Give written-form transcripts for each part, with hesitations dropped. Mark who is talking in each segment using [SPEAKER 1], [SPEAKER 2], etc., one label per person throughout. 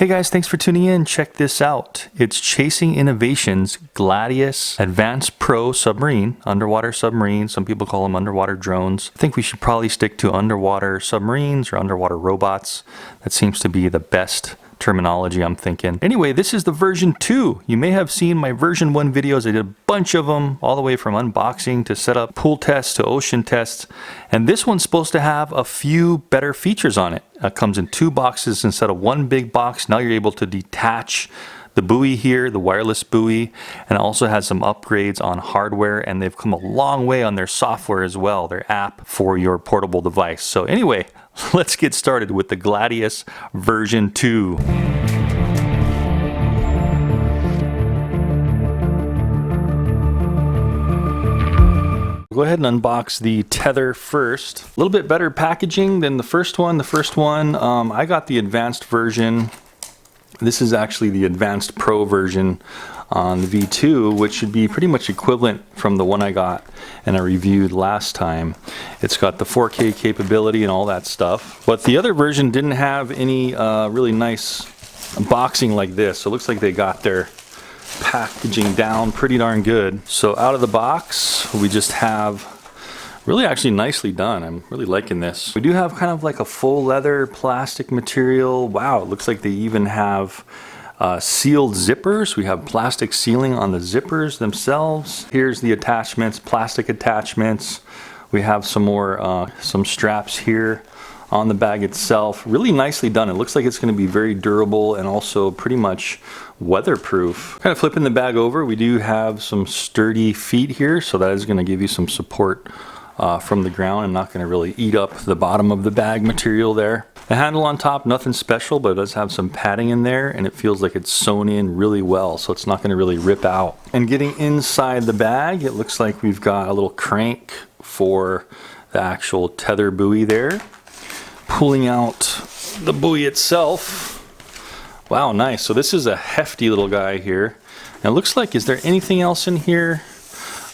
[SPEAKER 1] Hey guys, thanks for tuning in. Check this out. It's Chasing Innovation's Gladius Advanced Pro Submarine, underwater submarine. Some people call them underwater drones. I think we should probably stick to underwater submarines or underwater robots. That seems to be the best terminology, I'm thinking. Anyway, this is the version 2. You may have seen my version 1 videos. I did a bunch of them, all the way from unboxing to setup, pool tests to ocean tests. And this one's supposed to have a few better features on it. It comes in 2 boxes instead of 1 big box. Now you're able to detach the buoy here, the wireless buoy, and it also has some upgrades on hardware, and they've come a long way on their software as well, their app for your portable device. So anyway, let's get started with the Gladius version 2. Go ahead and unbox the tether first. A little bit better packaging than the first one. The first one, I got the advanced version. This is actually the Advanced Pro version on the V2, which should be pretty much equivalent from the one I got and I reviewed last time. It's got the 4K capability and all that stuff. But the other version didn't have any really nice boxing like this. So it looks like they got their packaging down pretty darn good. So out of the box, we just have really actually nicely done. I'm really liking this. We do have kind of like a full leather plastic material. Wow, it looks like they even have sealed zippers. We have plastic sealing on the zippers themselves. Here's the attachments, plastic attachments. We have some more, some straps here on the bag itself. Really nicely done. It looks like it's going to be very durable and also pretty much weatherproof. Kind of flipping the bag over, we do have some sturdy feet here, so that is going to give you some support from the ground and not going to really eat up the bottom of the bag material there. The handle on top, nothing special, but it does have some padding in there and it feels like it's sewn in really well, so it's not going to really rip out. And getting inside the bag, it looks like we've got a little crank for the actual tether buoy there. Pulling out the buoy itself. Wow, nice. So this is a hefty little guy here. And it looks like, is there anything else in here?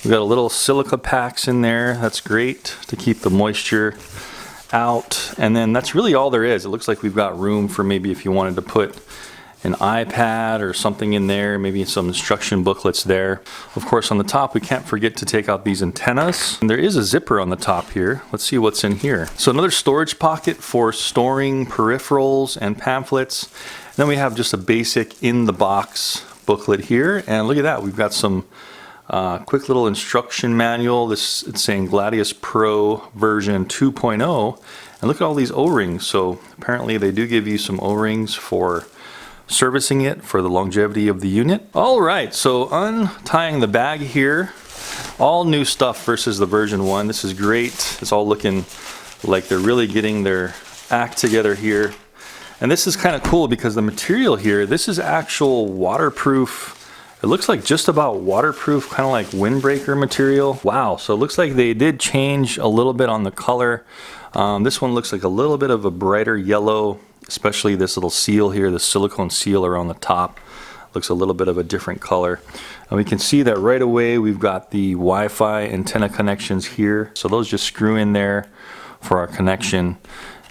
[SPEAKER 1] We've got a little silica packs in there. That's great to keep the moisture out. And then that's really all there is. It looks like we've got room for maybe if you wanted to put an iPad or something in there, maybe some instruction booklets there. Of course, on the top, we can't forget to take out these antennas. And there is a zipper on the top here. Let's see what's in here. So another storage pocket for storing peripherals and pamphlets. And then we have just a basic in the box booklet here. And look at that, we've got some quick little instruction manual. It's saying Gladius Pro version 2.0. And look at all these O-rings. So apparently they do give you some O-rings for servicing it for the longevity of the unit. All right, so untying the bag here, all new stuff versus the version 1. This is great. It's all looking like they're really getting their act together here. And this is kind of cool because the material here, this is actual waterproof. It looks like just about waterproof, kind of like windbreaker material. Wow, so it looks like they did change a little bit on the color. This one looks like a little bit of a brighter yellow, especially this little seal here, the silicone seal around the top. Looks a little bit of a different color. And we can see that right away we've got the Wi-Fi antenna connections here. So those just screw in there for our connection.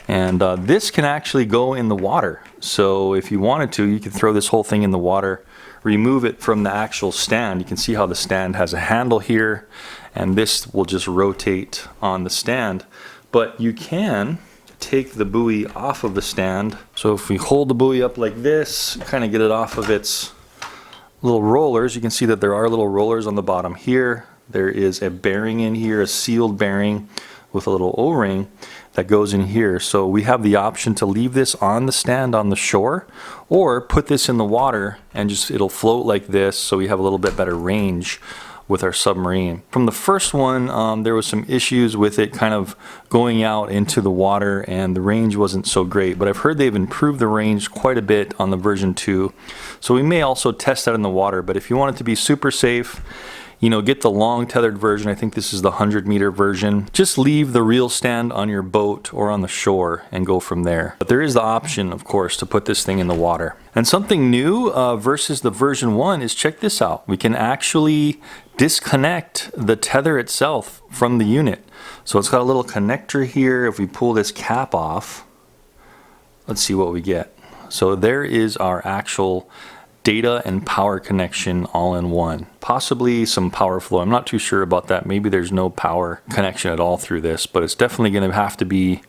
[SPEAKER 1] And this can actually go in the water. So if you wanted to, you could throw this whole thing in the water, remove it from the actual stand. You can see how the stand has a handle here, and this will just rotate on the stand. But you can take the buoy off of the stand. So if we hold the buoy up like this, kind of get it off of its little rollers, you can see that there are little rollers on the bottom here. There is a bearing in here, a sealed bearing with a little O-ring that goes in here. So we have the option to leave this on the stand on the shore or put this in the water and just it'll float like this, so we have a little bit better range with our submarine. From the first one, there was some issues with it kind of going out into the water and the range wasn't so great, but I've heard they've improved the range quite a bit on the version 2. So we may also test that in the water, but if you want it to be super safe, you know, get the long tethered version. I think this is the 100-meter version. Just leave the reel stand on your boat or on the shore and go from there. But there is the option, of course, to put this thing in the water. And something new versus the version 1 is, check this out. We can actually disconnect the tether itself from the unit. So it's got a little connector here. If we pull this cap off, let's see what we get. So there is our actual data and power connection all in one. Possibly some power flow. I'm not too sure about that. Maybe there's no power connection at all through this, but it's definitely going to have to be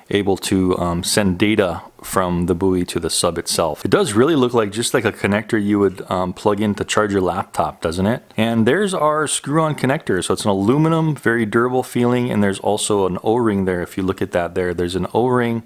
[SPEAKER 1] able to send data from the buoy to the sub itself. It does really look like just like a connector you would plug in to charge your laptop, doesn't it? And there's our screw-on connector. So it's an aluminum, very durable feeling, and there's also an O-ring there. If you look at that there's an O-ring.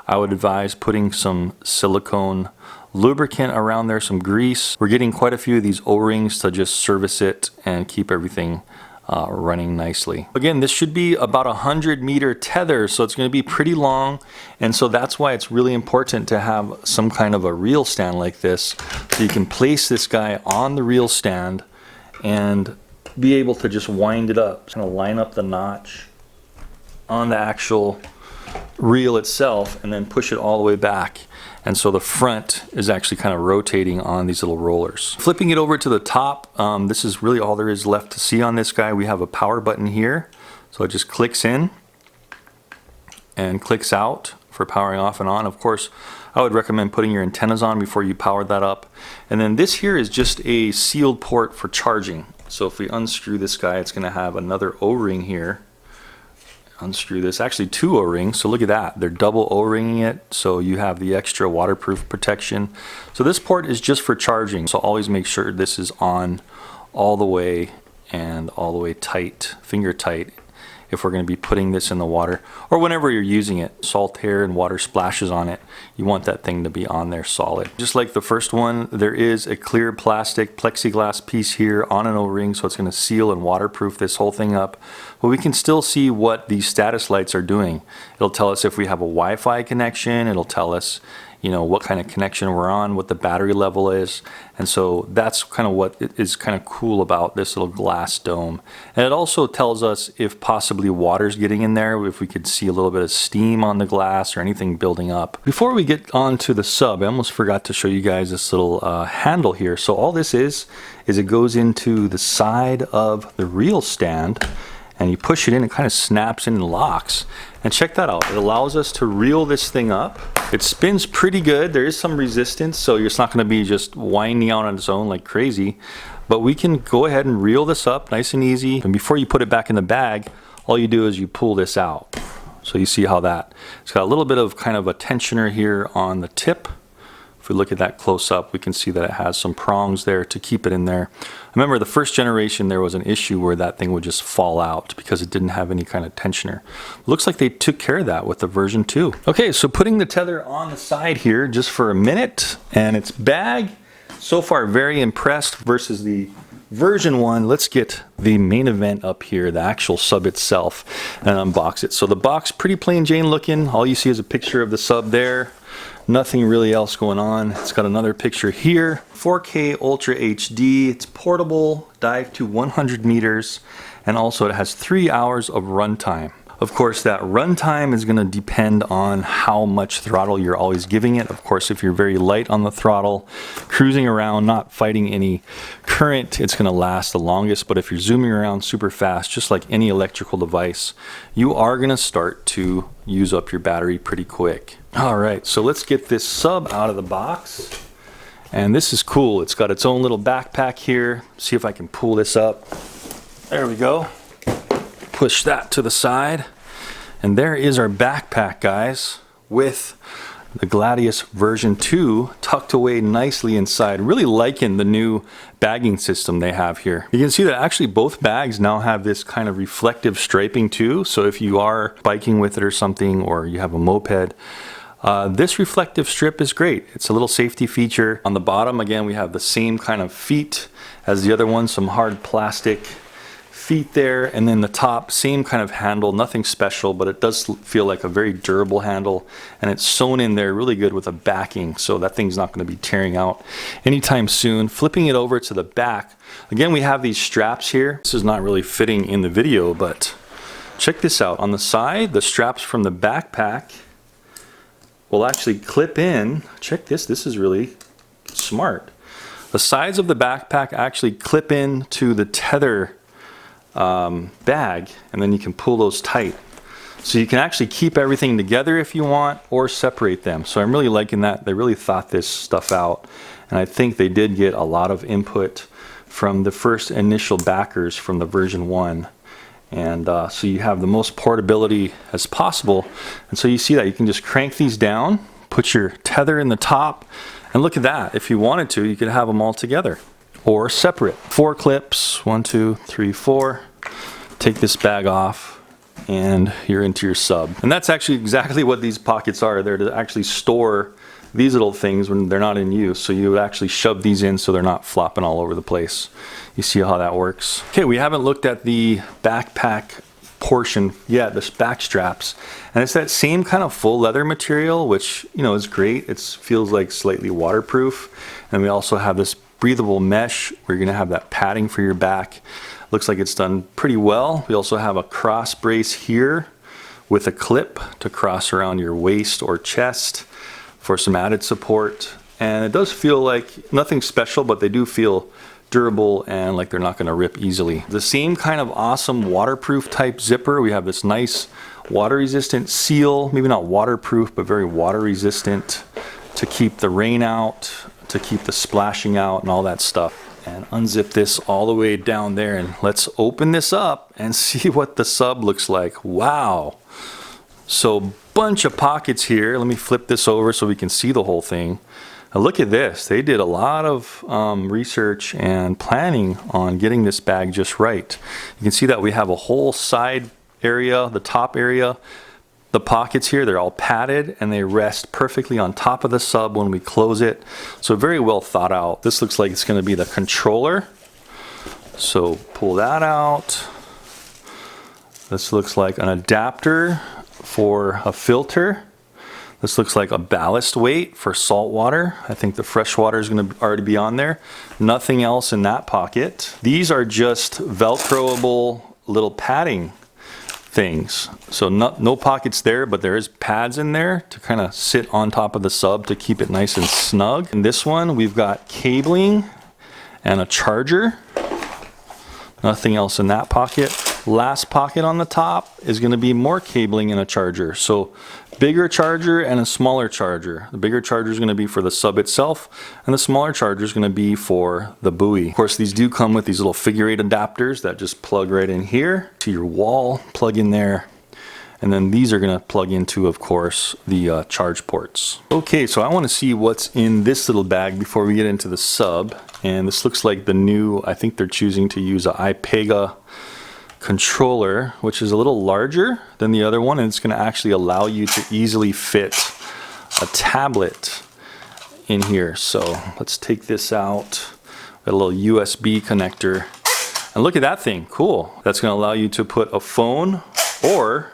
[SPEAKER 1] I would advise putting some silicone lubricant around there, some grease. We're getting quite a few of these O-rings to just service it and keep everything running nicely. Again, this should be about 100-meter tether, so it's going to be pretty long, and so that's why it's really important to have some kind of a reel stand like this, so you can place this guy on the reel stand and be able to just wind it up, kind of line up the notch on the actual reel itself and then push it all the way back. And so the front is actually kind of rotating on these little rollers. Flipping it over to the top, this is really all there is left to see on this guy. We have a power button here. So it just clicks in and clicks out for powering off and on. Of course, I would recommend putting your antennas on before you power that up. And then this here is just a sealed port for charging. So if we unscrew this guy, it's going to have another O-ring here. Unscrew this, actually 2 O-rings, so look at that, they're double O-ringing it, so you have the extra waterproof protection. So this port is just for charging, so always make sure this is on all the way and all the way tight, finger tight, if we're going to be putting this in the water or whenever you're using it. Salt air and water splashes on it, you want that thing to be on there solid. Just like the first one, there is a clear plastic plexiglass piece here on an O-ring, so it's going to seal and waterproof this whole thing up. But we can still see what these status lights are doing. It'll tell us if we have a Wi-Fi connection, it'll tell us, you know, what kind of connection we're on, what the battery level is. And so that's kind of what is kind of cool about this little glass dome. And it also tells us if possibly water's getting in there, if we could see a little bit of steam on the glass or anything building up. Before we get on to the sub, I almost forgot to show you guys this little handle here. So all this is it goes into the side of the reel stand, and you push it in, it kind of snaps in and locks. And check that out, it allows us to reel this thing up. It spins pretty good, there is some resistance, so it's not gonna be just winding out on its own like crazy. But we can go ahead and reel this up nice and easy. And before you put it back in the bag, all you do is you pull this out. So you see how it's got a little bit of kind of a tensioner here on the tip. If we look at that close up, we can see that it has some prongs there to keep it in there. Remember, the first generation, there was an issue where that thing would just fall out because it didn't have any kind of tensioner. Looks like they took care of that with the version 2. Okay, so putting the tether on the side here just for a minute, and its bag, so far very impressed versus the version 1. Let's get the main event up here, the actual sub itself, and unbox it. So the box, pretty plain Jane looking. All you see is a picture of the sub there. Nothing really else going on. It's got another picture here. 4K Ultra HD. It's portable, dive to 100 meters, and also it has 3 hours of runtime. Of course, that runtime is going to depend on how much throttle you're always giving it. Of course, if you're very light on the throttle, cruising around, not fighting any current, it's going to last the longest. But if you're zooming around super fast, just like any electrical device, you are going to start to use up your battery pretty quick. All right, so let's get this sub out of the box. And this is cool. It's got its own little backpack here. See if I can pull this up. There we go. Push that to the side, and there is our backpack, guys, with the Gladius version 2 tucked away nicely inside. Really liking the new bagging system they have here. You can see that actually both bags now have this kind of reflective striping too, so if you are biking with it or something, or you have a moped, this reflective strip is great. It's a little safety feature. On the bottom, again, we have the same kind of feet as the other one, some hard plastic feet there, and then the top, same kind of handle, nothing special, but it does feel like a very durable handle, and it's sewn in there really good with a backing, so that thing's not going to be tearing out anytime soon. Flipping it over to the back, again, we have these straps here. This is not really fitting in the video, but check this out. On the side, the straps from the backpack will actually clip in. Check this, this is really smart. The sides of the backpack actually clip in to the tether bag, and then you can pull those tight. So you can actually keep everything together if you want, or separate them. So I'm really liking that. They really thought this stuff out. And I think they did get a lot of input from the first initial backers from the version 1. And so you have the most portability as possible. And so you see that you can just crank these down, put your tether in the top, and look at that. If you wanted to, you could have them all together or separate. 4 clips, 1, 2, 3, 4. Take this bag off and you're into your sub. And that's actually exactly what these pockets are. They're to actually store these little things when they're not in use. So you would actually shove these in so they're not flopping all over the place. You see how that works. Okay, we haven't looked at the backpack portion yet, the back straps. And it's that same kind of full leather material, which, you know, is great. It feels like slightly waterproof. And we also have this breathable mesh where you're gonna have that padding for your back. Looks like it's done pretty well. We also have a cross brace here with a clip to cross around your waist or chest for some added support. And it does feel like nothing special, but they do feel durable and like they're not gonna rip easily. The same kind of awesome waterproof type zipper. We have this nice water resistant seal, maybe not waterproof, but very water resistant to keep the rain out, to keep the splashing out and all that stuff. And unzip this all the way down there, and let's open this up and see what the sub looks like. Wow. So bunch of pockets here. Let me flip this over so we can see the whole thing. Now look at this. They did a lot of research and planning on getting this bag just right. You can see that we have a whole side area, the top area. The pockets here, they're all padded and they rest perfectly on top of the sub when we close it. So very well thought out. This looks like it's going to be the controller. So pull that out. This looks like an adapter for a filter. This looks like a ballast weight for salt water. I think the fresh water is going to already be on there. Nothing else in that pocket. These are just Velcroable little padding things. So no pockets there, but there is pads in there to kind of sit on top of the sub to keep it nice and snug. In this one, we've got cabling and a charger. Nothing else in that pocket. Last pocket on the top is going to be more cabling and a charger. So bigger charger and a smaller charger. The bigger charger is going to be for the sub itself, and the smaller charger is going to be for the buoy. Of course, these do come with these little figure 8 adapters that just plug right in here to your wall, plug in there. And then these are going to plug into, of course, the charge ports. Okay, so I want to see what's in this little bag before we get into the sub. And this looks like the new, I think they're choosing to use an iPega controller, which is a little larger than the other one, and it's going to actually allow you to easily fit a tablet in here. So let's take this out. Got a little USB connector, and look at that thing. Cool. That's going to allow you to put a phone or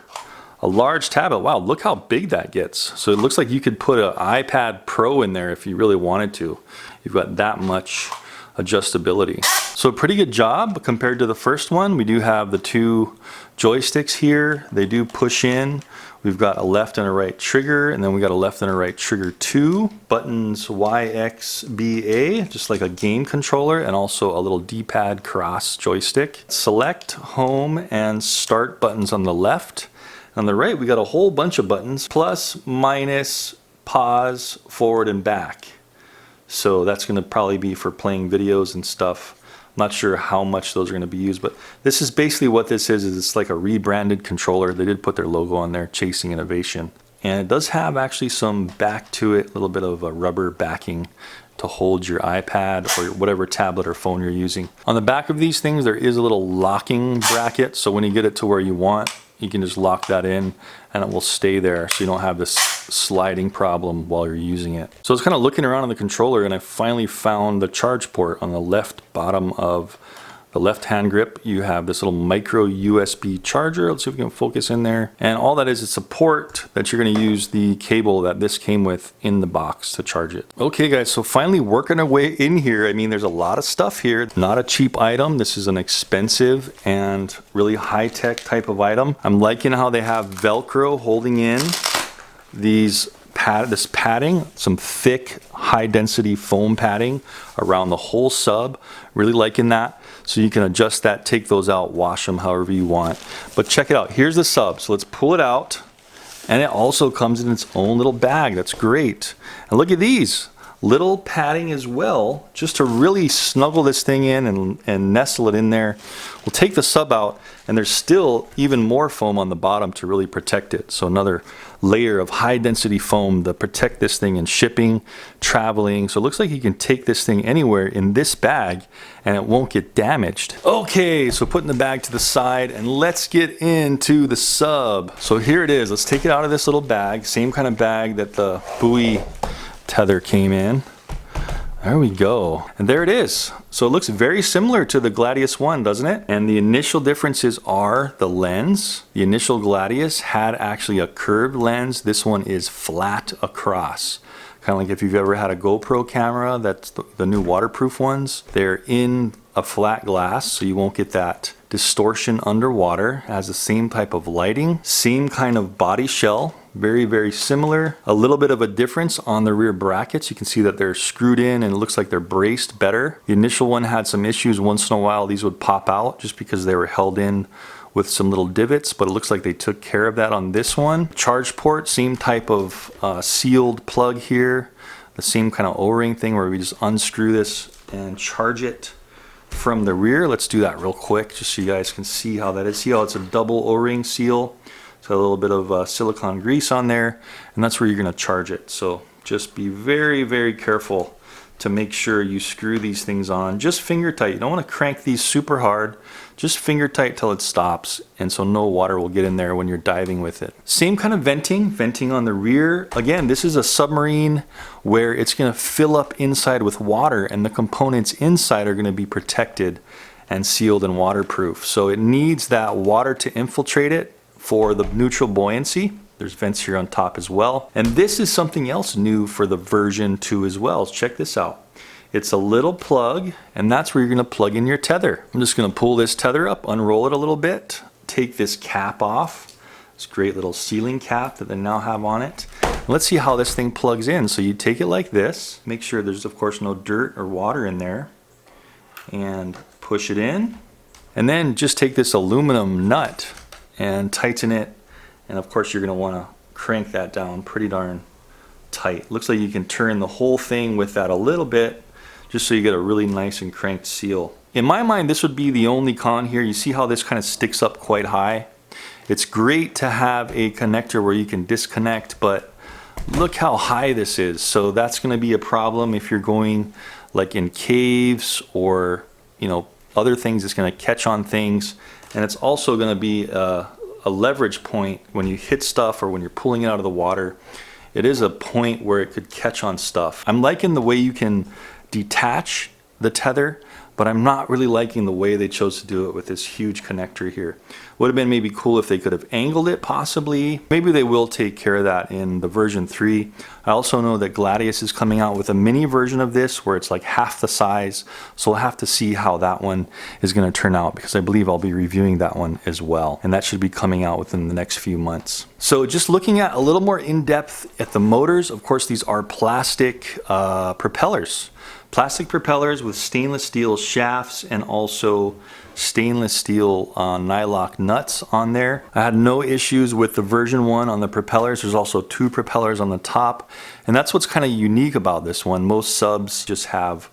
[SPEAKER 1] a large tablet. Wow, look how big that gets. So it looks like you could put an iPad Pro in there if you really wanted to. You've got that much adjustability. So pretty good job compared to the first one. We do have the 2 joysticks here. They do push in. We've got a left and a right trigger, and then we got a left and a right trigger 2. Buttons Y, X, B, A, just like a game controller, and also a little D-pad cross joystick. Select, home, and start buttons on the left. On the right, we got a whole bunch of buttons, plus, minus, pause, forward, and back. So that's going to probably be for playing videos and stuff. I'm not sure how much those are going to be used, but this is basically what this is it's like a rebranded controller. They did put their logo on there, Chasing Innovation. And it does have actually some back to it, a little bit of a rubber backing to hold your iPad or whatever tablet or phone you're using. On the back of these things, there is a little locking bracket. So when you get it to where you want, you can just lock that in and it will stay there so you don't have this sliding problem while you're using it. So I was kind of looking around on the controller and I finally found the charge port on the left bottom of the left hand grip. You have this little micro USB charger. Let's see if we can focus in there. And all that is, it's a port that you're going to use the cable that this came with in the box to charge it. Okay guys, so finally working our way in here. I mean, there's a lot of stuff here. Not a cheap item. This is an expensive and really high-tech type of item. I'm liking how they have Velcro holding in these padding, some thick, high-density foam padding around the whole sub. Really liking that. So you can adjust that, take those out, wash them however you want. But check it out. Here's the sub. So let's pull it out. And it also comes in its own little bag. That's great. And look at these. Little padding as well, just to really snuggle this thing in and nestle it in there. We'll take the sub out, and there's still even more foam on the bottom to really protect it. So another layer of high density foam to protect this thing in shipping, traveling. So it looks like you can take this thing anywhere in this bag and it won't get damaged. Okay, so putting the bag to the side, and let's get into the sub. So here it is. Let's take it out of this little bag, same kind of bag that the buoy tether came in. There we go. And there it is. So it looks very similar to the Gladius one, doesn't it? And the initial differences are the lens. The initial Gladius had actually a curved lens. This one is flat across. Kind of like if you've ever had a GoPro camera, that's the new waterproof ones. They're in a flat glass, so you won't get that distortion underwater. It has the same type of lighting, same kind of body shell. Very, very similar. A little bit of a difference on the rear brackets. You can see that they're screwed in and it looks like they're braced better. The initial one had some issues. Once in a while these would pop out just because they were held in with some little divots, but it looks like they took care of that on this one. Charge port, same type of sealed plug here. The same kind of O-ring thing where we just unscrew this and charge it from the rear. Let's do that real quick just so you guys can see how that is. See how it's a double O-ring seal. So a little bit of silicone grease on there, and that's where you're going to charge it. So just be very, very careful to make sure you screw these things on. Just finger tight. You don't want to crank these super hard. Just finger tight till it stops, and so no water will get in there when you're diving with it. Same kind of venting on the rear. Again, this is a submarine where it's going to fill up inside with water, and the components inside are going to be protected and sealed and waterproof. So it needs that water to infiltrate it for the neutral buoyancy. There's vents here on top as well. And this is something else new for the version 2 as well. Check this out. It's a little plug, and that's where you're gonna plug in your tether. I'm just gonna pull this tether up, unroll it a little bit, take this cap off. This great little sealing cap that they now have on it. Let's see how this thing plugs in. So you take it like this, make sure there's of course no dirt or water in there, and push it in. And then just take this aluminum nut and tighten it, and of course you're going to want to crank that down pretty darn tight. Looks like you can turn the whole thing with that a little bit just so you get a really nice and cranked seal. In my mind, this would be the only con here. You see how this kind of sticks up quite high? It's great to have a connector where you can disconnect, but look how high this is. So that's going to be a problem if you're going like in caves or other things. It's going to catch on things. And it's also going to be a leverage point when you hit stuff or when you're pulling it out of the water. It is a point where it could catch on stuff. I'm liking the way you can detach the tether, but I'm not really liking the way they chose to do it with this huge connector here. Would have been maybe cool if they could have angled it possibly. Maybe they will take care of that in the version 3. I also know that Gladius is coming out with a mini version of this where it's like half the size. So we'll have to see how that one is going to turn out, because I believe I'll be reviewing that one as well. And that should be coming out within the next few months. So just looking at a little more in depth at the motors, of course these are plastic propellers. Plastic propellers with stainless steel shafts and also stainless steel nylock nuts on there. I had no issues with the version 1 on the propellers. There's also 2 propellers on the top, and that's what's kind of unique about this one. Most subs just have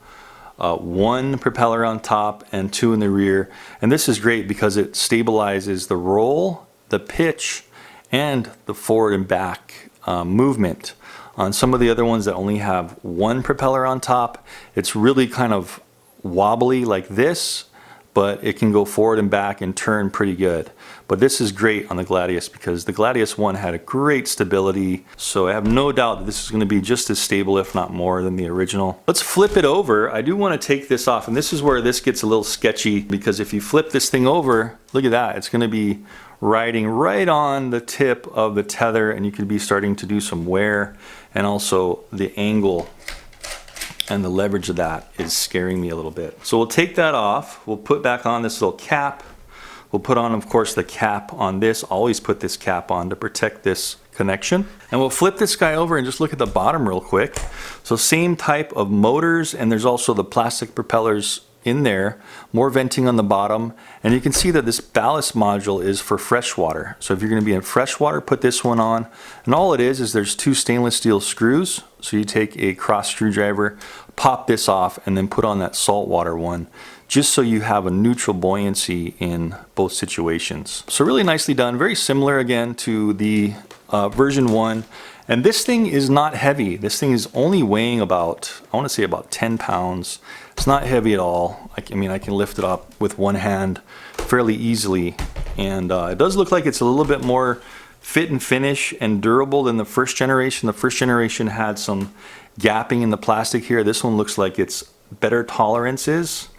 [SPEAKER 1] 1 propeller on top and 2 in the rear, and this is great because it stabilizes the roll, the pitch, and the forward and back movement. On some of the other ones that only have 1 propeller on top, it's really kind of wobbly like this, but it can go forward and back and turn pretty good. But this is great on the Gladius because the Gladius one had a great stability, so I have no doubt that this is going to be just as stable, if not more, than the original. Let's flip it over. I do want to take this off, and this is where this gets a little sketchy, because if you flip this thing over, look at that, it's going to be riding right on the tip of the tether, and you could be starting to do some wear, and also the angle and the leverage of that is scaring me a little bit. So we'll take that off. We'll put back on this little cap. We'll put on, of course, the cap on this. Always put this cap on to protect this connection. And we'll flip this guy over and just look at the bottom real quick. So same type of motors, and there's also the plastic propellers in there, more venting on the bottom. And you can see that this ballast module is for freshwater. So if you're going to be in freshwater, put this one on. And all it is there's two stainless steel screws. So you take a cross screwdriver, pop this off, and then put on that saltwater one, just so you have a neutral buoyancy in both situations. So really nicely done. Very similar again to the version 1. And this thing is not heavy. This thing is only weighing about, I want to say about 10 pounds. It's not heavy at all. I mean, I can lift it up with one hand fairly easily. And it does look like it's a little bit more fit and finish and durable than the first generation. The first generation had some gapping in the plastic here. This one looks like it's better tolerances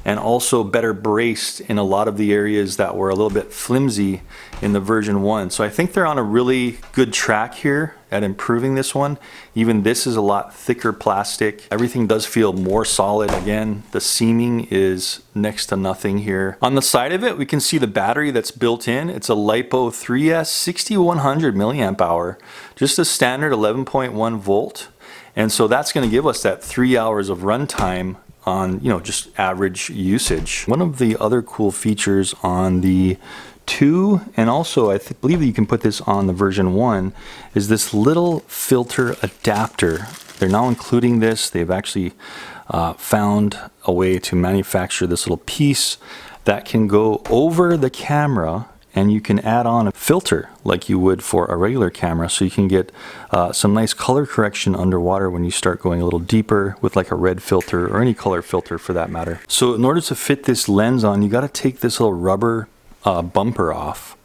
[SPEAKER 1] and also better braced in a lot of the areas that were a little bit flimsy in the version 1. So I think they're on a really good track here at improving this one. Even this is a lot thicker plastic. Everything does feel more solid. Again, the seaming is next to nothing here. On the side of it, we can see the battery that's built in. It's a LiPo 3S 6100 milliamp hour, just a standard 11.1 volt. And so that's going to give us that 3 hours of runtime on, just average usage. One of the other cool features on the 2, and also I believe that you can put this on the version 1, is this little filter adapter. They're now including this. They've actually found a way to manufacture this little piece that can go over the camera, and you can add on a filter like you would for a regular camera, so you can get some nice color correction underwater when you start going a little deeper with like a red filter or any color filter for that matter. So in order to fit this lens on, you got to take this little rubber bumper off,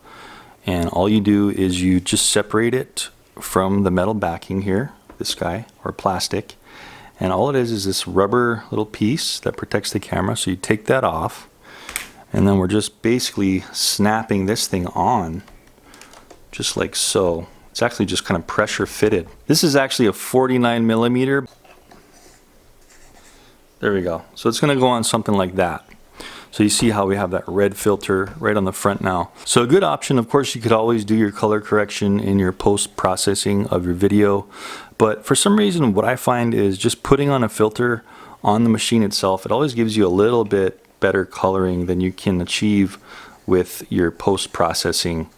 [SPEAKER 1] and all you do is you just separate it from the metal backing here, this guy, or plastic, and all it is this rubber little piece that protects the camera. So you take that off, and then we're just basically snapping this thing on, just like so. It's actually just kind of pressure fitted. This is actually a 49 millimeter. There we go. So it's going to go on something like that. So you see how we have that red filter right on the front now. So a good option, of course, you could always do your color correction in your post-processing of your video. But for some reason, what I find is just putting on a filter on the machine itself, it always gives you a little bit better coloring than you can achieve with your post-processing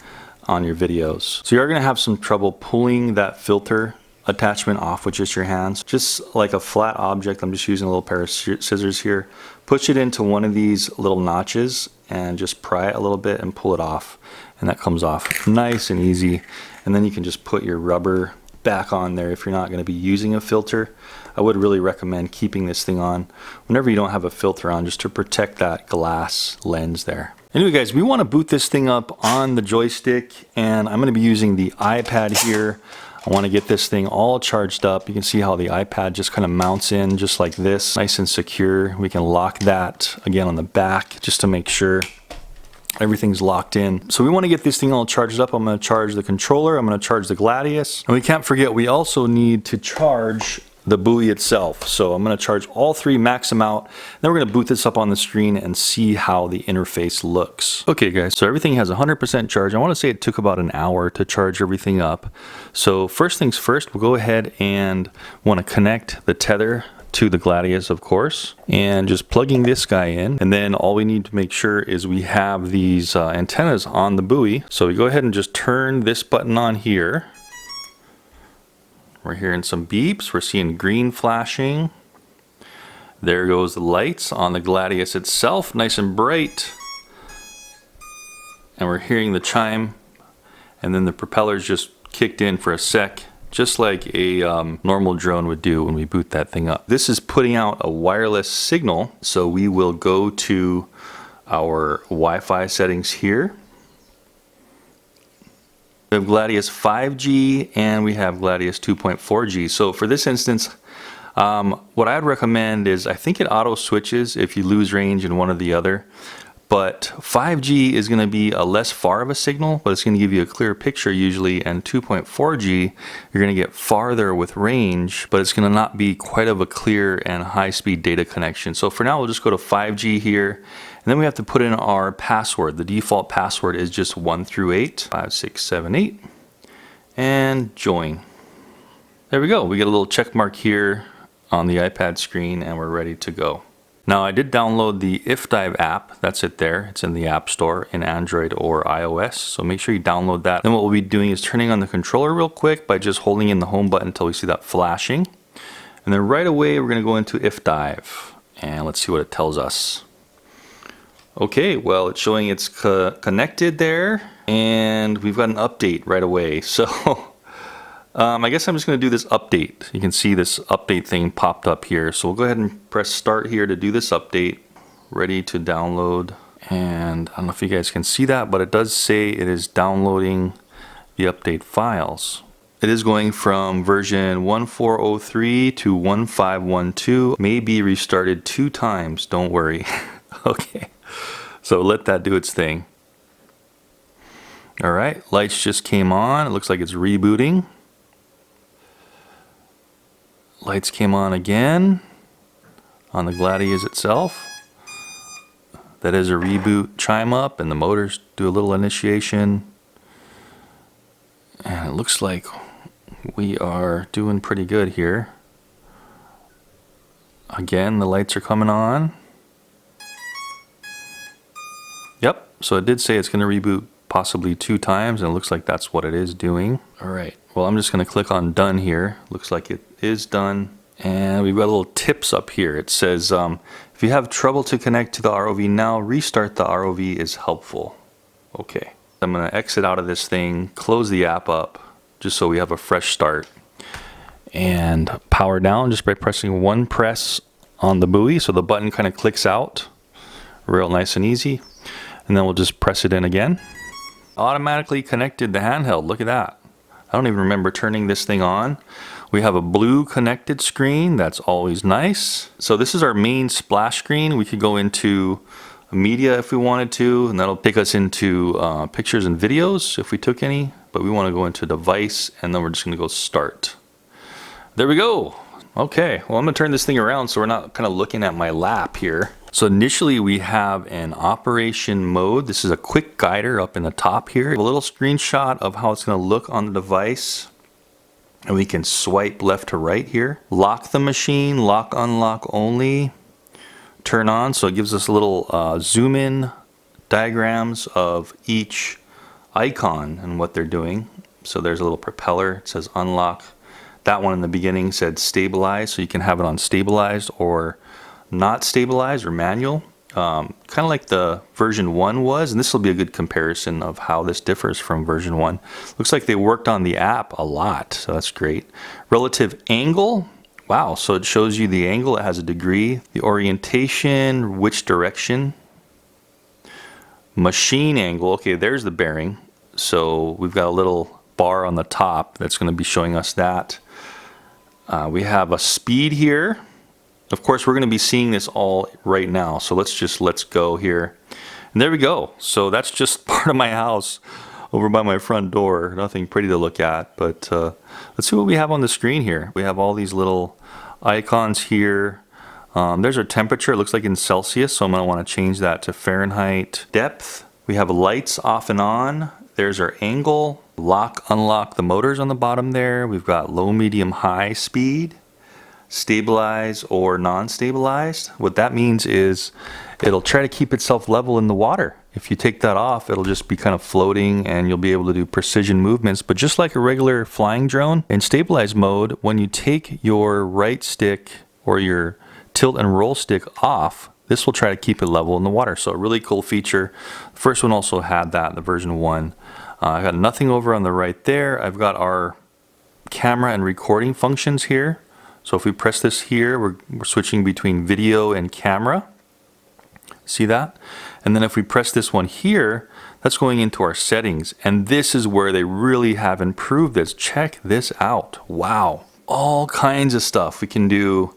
[SPEAKER 1] on your videos. So you're going to have some trouble pulling that filter attachment off with just your hands. Just like a flat object, I'm just using a little pair of scissors here. Push it into one of these little notches and just pry it a little bit and pull it off. And that comes off nice and easy. And then you can just put your rubber back on there if you're not going to be using a filter. I would really recommend keeping this thing on whenever you don't have a filter on, just to protect that glass lens there. Anyway guys, we want to boot this thing up on the joystick, and I'm going to be using the iPad here. I want to get this thing all charged up. You can see how the iPad just kind of mounts in just like this, nice and secure. We can lock that again on the back just to make sure everything's locked in. So we want to get this thing all charged up. I'm going to charge the controller. I'm going to charge the Gladius. And we can't forget, we also need to charge the buoy itself. So I'm going to charge all three, max them out. Then we're going to boot this up on the screen and see how the interface looks. Okay guys, so everything has 100% charge. I want to say it took about an hour to charge everything up. So first things first, we'll go ahead and want to connect the tether to the Gladius, of course, and just plugging this guy in. And then all we need to make sure is we have these antennas on the buoy. So we go ahead and just turn this button on here. We're hearing some beeps. We're seeing green flashing. There goes the lights on the Gladius itself, nice and bright. And we're hearing the chime. And then the propellers just kicked in for a sec, just like a normal drone would do when we boot that thing up. This is putting out a wireless signal. So we will go to our Wi-Fi settings here. We have Gladius 5G and we have Gladius 2.4G. So for this instance, what I'd recommend is, I think it auto switches if you lose range in one or the other. But 5G is going to be a less far of a signal, but it's going to give you a clear picture usually. And 2.4G, you're going to get farther with range, but it's going to not be quite of a clear and high-speed data connection. So for now, we'll just go to 5G here. And then we have to put in our password. The default password is just 1 through 8, 5, 6, 7, 8. and join. There we go. We get a little check mark here on the iPad screen and we're ready to go. Now I did download the IfDive app. That's it there. It's in the App Store in Android or iOS. So make sure you download that. Then what we'll be doing is turning on the controller real quick by just holding in the home button until we see that flashing. And then right away we're going to go into IfDive and let's see what it tells us. Okay, well it's showing it's connected there and we've got an update right away. So I guess I'm just going to do this update. You can see this update thing popped up here. So we'll go ahead and press start here to do this update. Ready to download. And I don't know if you guys can see that, but it does say it is downloading the update files. It is going from version 1403 to 1512. May be restarted 2 times, don't worry. Okay, so let that do its thing. All right, lights just came on. It looks like it's rebooting. Lights came on again on the Gladius itself. That is a reboot chime up and the motors do a little initiation. And it looks like we are doing pretty good here. Again, the lights are coming on. Yep, so it did say it's going to reboot possibly 2 times and it looks like that's what it is doing. All right, well I'm just going to click on done here. Looks like it is done. And we've got little tips up here. It says if you have trouble to connect to the ROV now, restart the ROV is helpful. Okay, I'm going to exit out of this thing, close the app up just so we have a fresh start, and power down just by pressing 1 press on the buoy so the button kind of clicks out real nice and easy, and then we'll just press it in again. Automatically connected the handheld. Look at that. I don't even remember turning this thing on. We have a blue connected screen. That's always nice. So this is our main splash screen. We could go into media if we wanted to, and that'll take us into pictures and videos if we took any, but we want to go into device and then we're just going to go start. There we go. Okay, well I'm going to turn this thing around so we're not kind of looking at my lap here. So initially we have an operation mode. This is a quick guider up in the top here. A little screenshot of how it's going to look on the device. And we can swipe left to right here. Lock the machine, lock, unlock only. Turn on, so it gives us a little zoom in diagrams of each icon and what they're doing. So there's a little propeller, it says unlock. That one in the beginning said stabilize, so you can have it on stabilized or not stabilized or manual. Kind of like the version 1 was, and this will be a good comparison of how this differs from version 1. Looks like they worked on the app a lot, so that's great. Relative angle, wow, so it shows you the angle, it has a degree. The orientation, which direction. Machine angle, okay, there's the bearing. So we've got a little bar on the top that's going to be showing us that. We have a speed here. Of course, we're going to be seeing this all right now, so let's go here. And there we go. So that's just part of my house over by my front door. Nothing pretty to look at, but let's see what we have on the screen here. We have all these little icons here. There's our temperature. It looks like in Celsius, so I'm going to want to change that to Fahrenheit. Depth. We have lights off and on. There's our angle. Lock, unlock the motors on the bottom there. We've got low, medium, high speed. Stabilize or non-stabilized. What that means is it'll try to keep itself level in the water. If you take that off, it'll just be kind of floating and you'll be able to do precision movements. But just like a regular flying drone, in stabilized mode, when you take your right stick or your tilt and roll stick off, this will try to keep it level in the water. So a really cool feature. The first one also had that, the version 1. I got nothing over on the right there. I've got our camera and recording functions here. So if we press this here, we're switching between video and camera. See that? And then if we press this one here, that's going into our settings. And this is where they really have improved this. Check this out. Wow. All kinds of stuff. We can do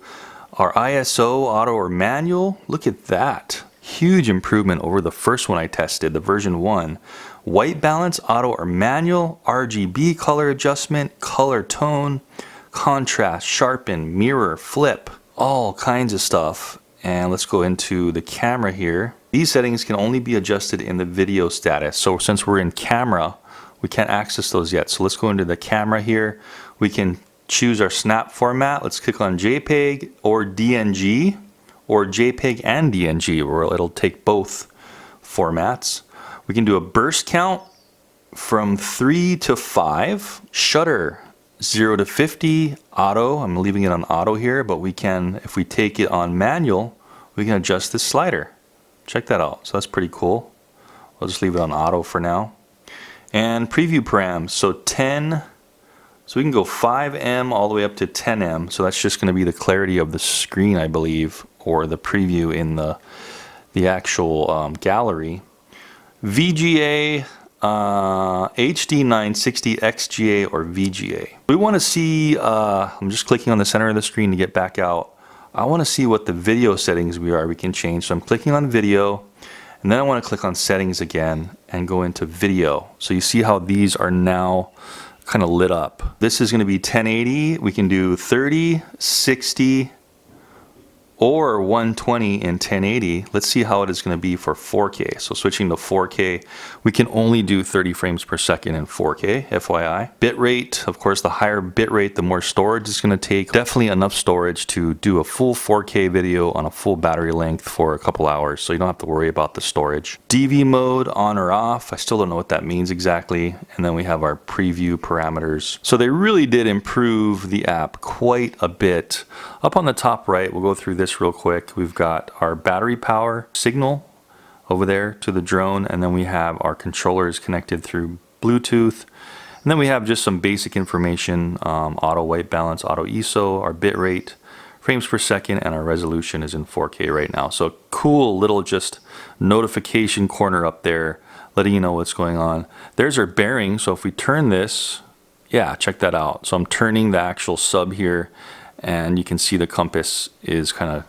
[SPEAKER 1] our ISO, auto or manual. Look at that. Huge improvement over the first one I tested, the version 1. White balance, auto or manual, RGB color adjustment, color tone, contrast, sharpen, mirror, flip, all kinds of stuff. And let's go into the camera here. These settings can only be adjusted in the video status. So since we're in camera, We can't access those yet. So let's go into the camera here. We can choose our snap format. Let's click on JPEG or DNG, or JPEG and DNG, where it'll take both formats. We can do a burst count from 3 to 5. Shutter 0 to 50. Auto, I'm leaving it on auto here, but we can, if we take it on manual, we can adjust this slider. Check that out. So that's pretty cool. I'll just leave it on auto for now. And preview params, so 10, so we can go 5M all the way up to 10M. So that's just going to be the clarity of the screen, I believe, or the preview in the actual gallery. VGA, HD 960 XGA, or VGA. We want to see, I'm just clicking on the center of the screen to get back out. I want to see what the video settings we can change. So I'm clicking on video, and then I want to click on settings again and go into video. So you see how these are now kind of lit up. This is going to be 1080. We can do 30, 60, or 120 in 1080. Let's see how it is going to be for 4K. So switching to 4K, we can only do 30 frames per second in 4K, FYI. Bitrate, of course, the higher bitrate, the more storage it's going to take. Definitely enough storage to do a full 4K video on a full battery length for a couple hours, so you don't have to worry about the storage. DV mode, on or off. I still don't know what that means exactly. And then we have our preview parameters. So they really did improve the app quite a bit. Up on the top right, we'll go through this real quick. We've got our battery power signal over there to the drone, and then we have our controllers connected through Bluetooth, and then we have just some basic information, auto white balance, auto ISO, our bit rate, frames per second, and our resolution is in 4K right now. So cool little just notification corner up there letting you know what's going on. There's our bearing, so if we turn this, yeah, check that out. So I'm turning the actual sub here, and you can see the compass is kind of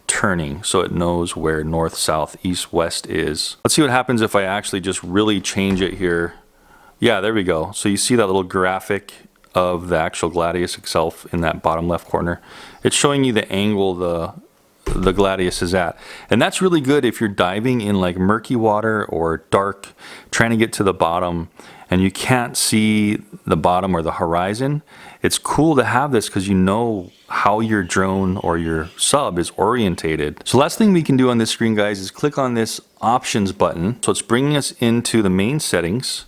[SPEAKER 1] turning, so it knows where north, south, east, west is. Let's see what happens if I actually just really change it here. Yeah, there we go. So you see that little graphic of the actual Gladius itself in that bottom left corner. It's showing you the angle the Gladius is at. And that's really good if you're diving in like murky water or dark, trying to get to the bottom, and you can't see the bottom or the horizon. It's cool to have this because you know how your drone or your sub is orientated. So last thing we can do on this screen, guys, is click on this options button. So it's bringing us into the main settings,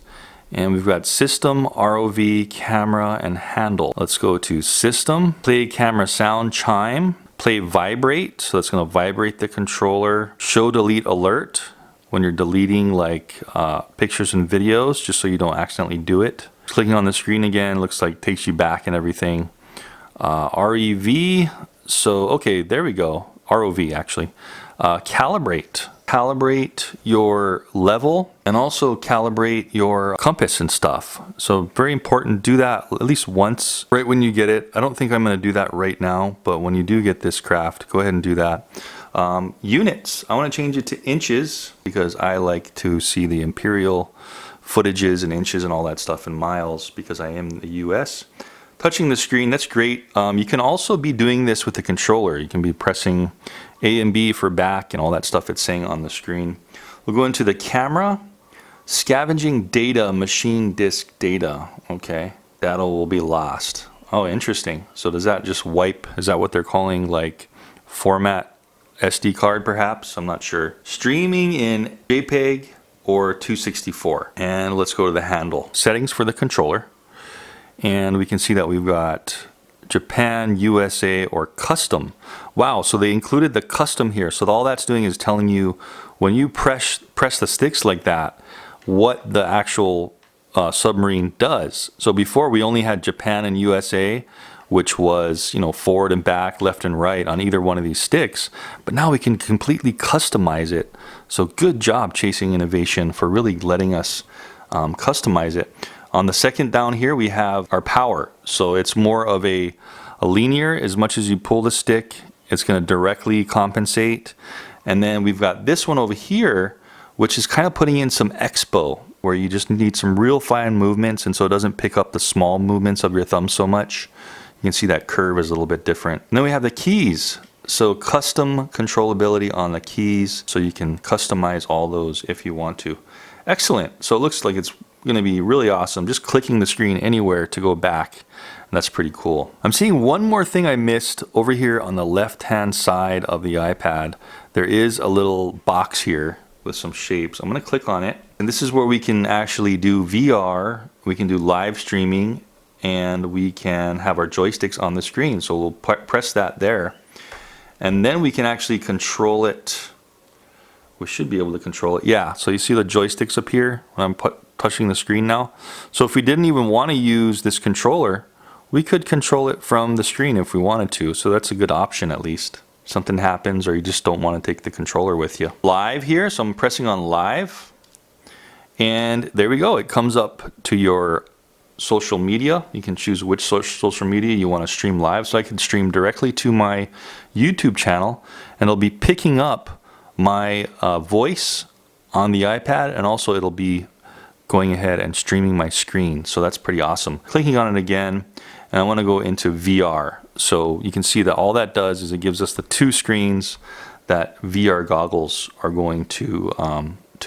[SPEAKER 1] and we've got system, ROV, camera, and handle. Let's go to system, play camera sound chime, play vibrate. So that's going to vibrate the controller, show delete alert when you're deleting like pictures and videos, just so you don't accidentally do it. Clicking on the screen again, looks like takes you back and everything. REV, so okay, there we go. ROV actually. Calibrate. Calibrate your level and also calibrate your compass and stuff. So very important, do that at least once right when you get it. I don't think I'm going to do that right now, but when you do get this craft, go ahead and do that. Units, I want to change it to inches because I like to see the imperial footages and inches and all that stuff in miles because I am in the US. Touching the screen, that's great. You can also be doing this with the controller. You can be pressing A and B for back and all that stuff it's saying on the screen. We'll go into the camera, scavenging data, machine disk data. Okay, data will be lost. Oh, interesting. So does that just wipe? Is that what they're calling like format SD card perhaps? I'm not sure. Streaming in JPEG or 264. And let's go to the handle. Settings for the controller. And we can see that we've got Japan, USA, or custom. Wow, so they included the custom here. So all that's doing is telling you when you press the sticks like that, what the actual submarine does. So before we only had Japan and USA, which was, you know, forward and back, left and right on either one of these sticks. But now we can completely customize it. So good job Chasing Innovation for really letting us customize it. On the second down here, we have our power. So it's more of a linear. As much as you pull the stick, it's going to directly compensate. And then we've got this one over here, which is kind of putting in some expo, where you just need some real fine movements, and so it doesn't pick up the small movements of your thumb so much. You can see that curve is a little bit different. And then we have the keys. So custom controllability on the keys, so you can customize all those if you want to. Excellent. So it looks like it's going to be really awesome. Just clicking the screen anywhere to go back. And that's pretty cool. I'm seeing one more thing I missed over here on the left-hand side of the iPad. There is a little box here with some shapes. I'm going to click on it. And this is where we can actually do VR. We can do live streaming. And we can have our joysticks on the screen. So we'll press that there. And then we can actually control it. We should be able to control it. Yeah, so you see the joysticks up here when I'm touching the screen now. So if we didn't even want to use this controller, we could control it from the screen if we wanted to. So that's a good option at least. Something happens or you just don't want to take the controller with you. Live here, so I'm pressing on live. And there we go. It comes up to your social media. You can choose which social media you want to stream live. So I can stream directly to my YouTube channel and it'll be picking up my voice on the iPad, and also it'll be going ahead and streaming my screen. So that's pretty awesome. Clicking on it again, and I want to go into VR. So you can see that all that does is it gives us the two screens that VR goggles are going to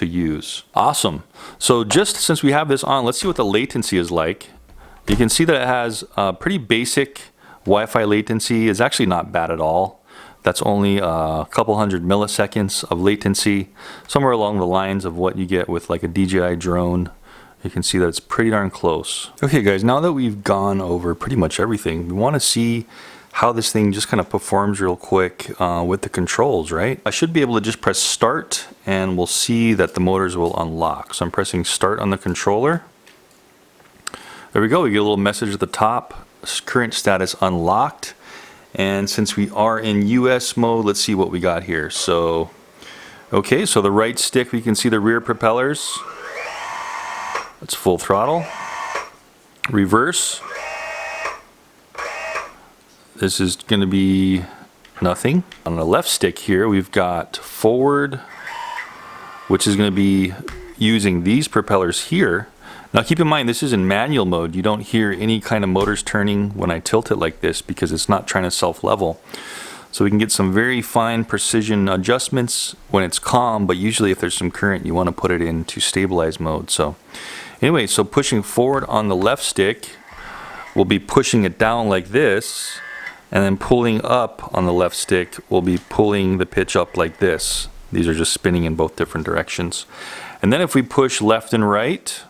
[SPEAKER 1] use. Awesome. So just since we have this on, let's see what the latency is like. You can see that it has pretty basic Wi-Fi latency. It's actually not bad at all. That's only a couple hundred milliseconds of latency, somewhere along the lines of what you get with like a DJI drone. You can see that it's pretty darn close. Okay guys, now that we've gone over pretty much everything, we want to see how this thing just kind of performs real quick with the controls, right? I should be able to just press start and we'll see that the motors will unlock. So I'm pressing start on the controller. There we go, we get a little message at the top, current status unlocked. And since we are in US mode, let's see what we got here. So, okay, so the right stick, we can see the rear propellers. That's full throttle. Reverse. This is going to be nothing. On the left stick here, we've got forward, which is going to be using these propellers here. Now keep in mind, this is in manual mode. You don't hear any kind of motors turning when I tilt it like this because it's not trying to self-level. So we can get some very fine precision adjustments when it's calm, but usually if there's some current, you want to put it into stabilize mode. So anyway, so pushing forward on the left stick, we'll be pushing it down like this, and then pulling up on the left stick, we'll be pulling the pitch up like this. These are just spinning in both different directions. And then if we push left and right,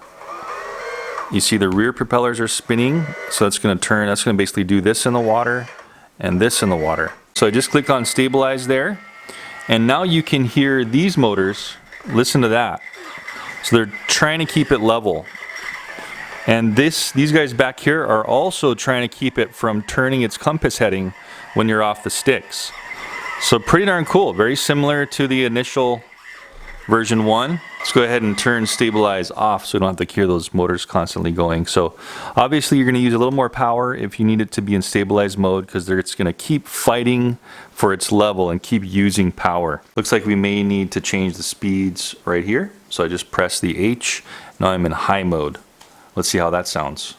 [SPEAKER 1] you see the rear propellers are spinning, so that's going to turn, that's going to basically do this in the water and this in the water. So I just click on stabilize there, and now you can hear these motors, listen to that. So they're trying to keep it level. And these guys back here are also trying to keep it from turning its compass heading when you're off the sticks. So pretty darn cool, very similar to the initial version 1. Let's go ahead and turn stabilize off so we don't have to hear those motors constantly going. So obviously you're going to use a little more power if you need it to be in stabilize mode, because it's going to keep fighting for its level and keep using power. Looks like we may need to change the speeds right here. So I just press the H. Now I'm in high mode. Let's see how that sounds.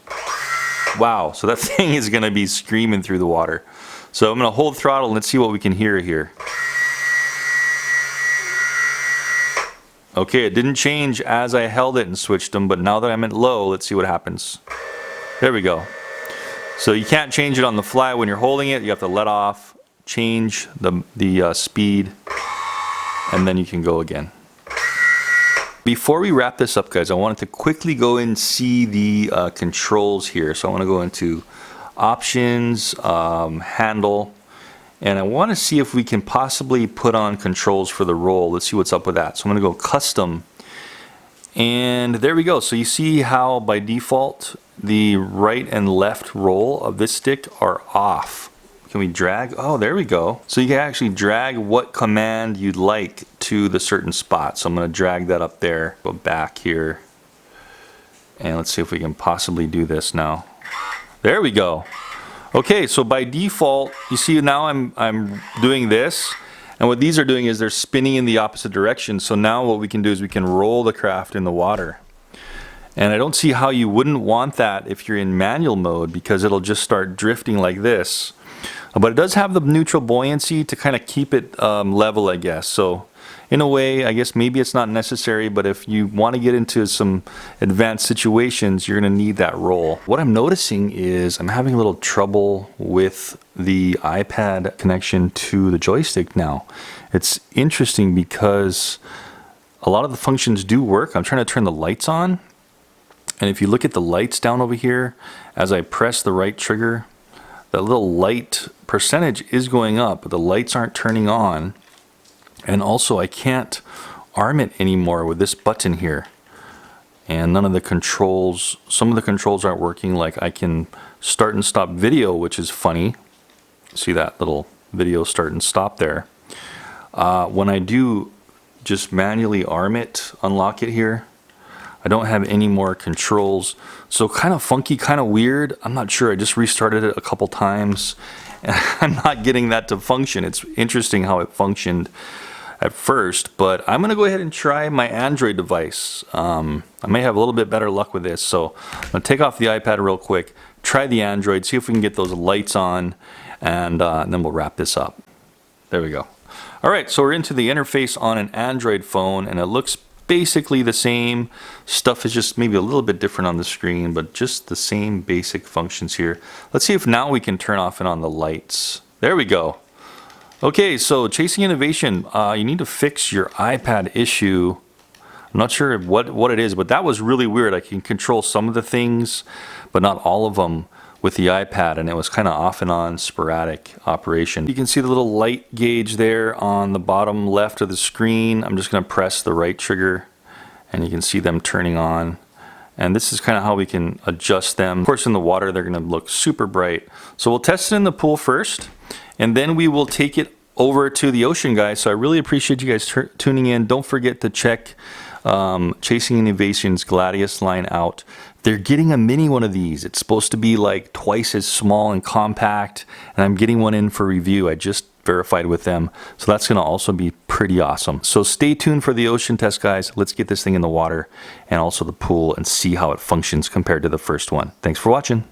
[SPEAKER 1] Wow, so that thing is going to be screaming through the water. So I'm going to hold throttle and let's see what we can hear here. Okay, it didn't change as I held it and switched them, but now that I'm at low, let's see what happens. There we go. So you can't change it on the fly when you're holding it. You have to let off, change the speed, and then you can go again. Before we wrap this up, guys, I wanted to quickly go and see the controls here. So I want to go into options, handle, and I want to see if we can possibly put on controls for the roll. Let's see what's up with that. So I'm going to go custom, and there we go. So you see how by default the right and left roll of this stick are off. Can we drag? Oh, there we go. So you can actually drag what command you'd like to the certain spot. So I'm going to drag that up there, go back here, and let's see if we can possibly do this now. There we go. Okay, so by default, you see now I'm doing this, and what these are doing is they're spinning in the opposite direction. So now what we can do is we can roll the craft in the water. And I don't see how you wouldn't want that if you're in manual mode, because it'll just start drifting like this. But it does have the neutral buoyancy to kind of keep it level, I guess. So in a way, I guess maybe it's not necessary, but if you want to get into some advanced situations, you're going to need that roll. What I'm noticing is I'm having a little trouble with the iPad connection to the joystick now. It's interesting because a lot of the functions do work. I'm trying to turn the lights on, and if you look at the lights down over here, as I press the right trigger, that little light percentage is going up, but the lights aren't turning on. And also I can't arm it anymore with this button here. And none of the controls, some of the controls aren't working. Like I can start and stop video, which is funny. See that little video start and stop there. When I do just manually arm it, unlock it here, I don't have any more controls. So kind of funky, kind of weird. I'm not sure. I just restarted it a couple times and I'm not getting that to function. It's interesting how it functioned at first, but I'm gonna go ahead and try my Android device. I may have a little bit better luck with this. So I'm gonna take off the iPad real quick, try the Android, see if we can get those lights on, and then we'll wrap this up. There we go. All right, so we're into the interface on an Android phone, and it looks basically the same. Stuff is just maybe a little bit different on the screen, but just the same basic functions here. Let's see if now we can turn off and on the lights. There we go. Okay, so chasing innovation, you need to fix your iPad issue. I'm not sure what it is, but that was really weird. I can control some of the things, but not all of them with the iPad, and it was kind of off and on sporadic operation. You can see the little light gauge there on the bottom left of the screen. I'm just going to press the right trigger, and you can see them turning on. And this is kind of how we can adjust them. Of course, in the water, they're going to look super bright. So we'll test it in the pool first, and then we will take it over to the ocean, guys. So I really appreciate you guys tuning in. Don't forget to check Chasing Innovation's Gladius line out. They're getting a mini one of these. It's supposed to be like twice as small and compact, and I'm getting one in for review. I just verified with them, so that's going to also be pretty awesome. So stay tuned for the ocean test, guys. Let's get this thing in the water and also the pool and see how it functions compared to the first one. Thanks for watching.